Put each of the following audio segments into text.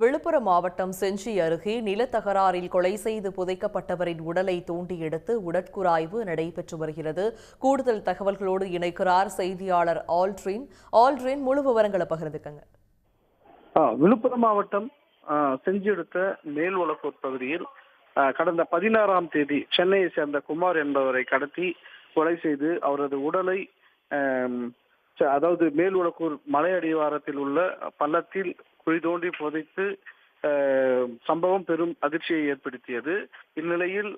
விழுப்புரம் மாவட்டம் செஞ்சி அருகே நிலத்தகராறில் கொலை செய்து புதைக்கப்பட்டவரின் உடலை தோண்டி எடுத்து உடற்குராய்வு நடைபெற்று வருகிறது. கூடுதல் தகவல்களோடு இணைக்கிறார் செய்தியாளர் ஆல்ட்ரின். முழு விவரங்களை பகிர்ந்துக்கங்க. விழுப்புரம் மாவட்டம் செஞ்சி அடுத்த மேல்வளக்கூர் பகுதியில் கடந்த 16ஆம் தேதி சென்னையை சேர்ந்த குமார் என்பவரை கடத்தி கொலை செய்து அவரது உடலை அதாவது மேல்வளக்கூர் மலை அடிவாரத்தில் உள்ள பள்ளத்தில் குழி தோண்டி புதைத்து சம்பவம் பெரும் அதிர்ச்சியை ஏற்படுத்தியது. இந்நிலையில்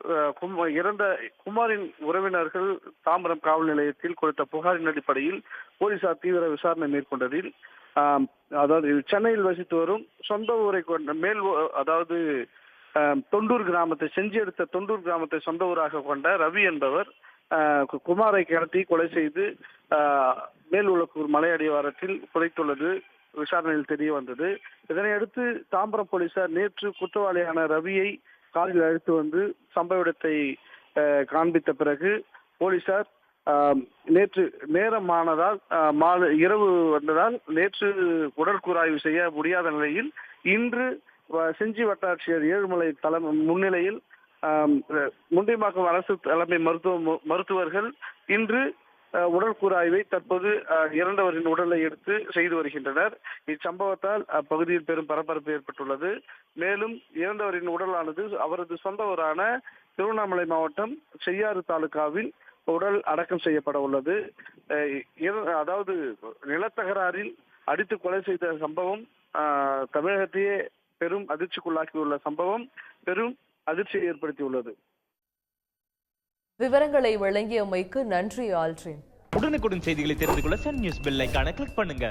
இறந்த குமாரின் உறவினர்கள் தாம்பரம் காவல் நிலையத்தில் கொடுத்த புகாரின் அடிப்படையில் போலீசார் தீவிர விசாரணை மேற்கொண்டதில் அதாவது சென்னையில் வசித்து வரும் சொந்த ஊரை கொண்ட அதாவது தொண்டூர் கிராமத்தை செஞ்சி அடுத்த தொண்டூர் கிராமத்தை சொந்த ஊராக கொண்ட ரவி என்பவர் குமாரை கடத்தி கொலை செய்து மேல்வளக்கூர் மலை அடிவாரத்தில் புதைத்துள்ளது விசாரணையில் தெரிய வந்தது. இதனையடுத்து தாம்பரம் போலீசார் நேற்று குற்றவாளியான ரவியை காரில் அழைத்து வந்து சம்பவ இடத்தை காண்பித்த பிறகு போலீசார் நேற்று நேரமானதால் இரவு வந்ததால் நேற்று உடற்கூராய்வு செய்ய முடியாத நிலையில் இன்று செஞ்சி வட்டாட்சியர் ஏழுமலை முன்னிலையில் முண்டியம்பாக்கம் அரசு தலைமை மருத்துவர்கள் இன்று உடற்கூராய்வை தற்போது இறந்தவரின் உடலை எடுத்து செய்து வருகின்றனர். இச்சம்பவத்தால் அப்பகுதியில் பெரும் பரபரப்பு ஏற்பட்டுள்ளது. மேலும் இறந்தவரின் உடலானது அவரது சொந்த ஊரான திருவண்ணாமலை மாவட்டம் செய்யாறு தாலுகாவில் உடல் அடக்கம் செய்யப்பட உள்ளது. அதாவது நிலத்தகராறில் அடித்து கொலை செய்த சம்பவம் தமிழகத்தையே பெரும் அதிர்ச்சிக்குள்ளாக்கியுள்ள சம்பவம் பெரும் அதிர்ச்சியை ஏற்படுத்தியுள்ளது. விவரங்களை வழங்கியமைக்கு நன்றி ஆல்ட்ரின். உடனுக்குடன் செய்திகளை தெரிந்து கொள்ள சன் நியூஸ் பெல் ஐகானை கிளிக் பண்ணுங்க.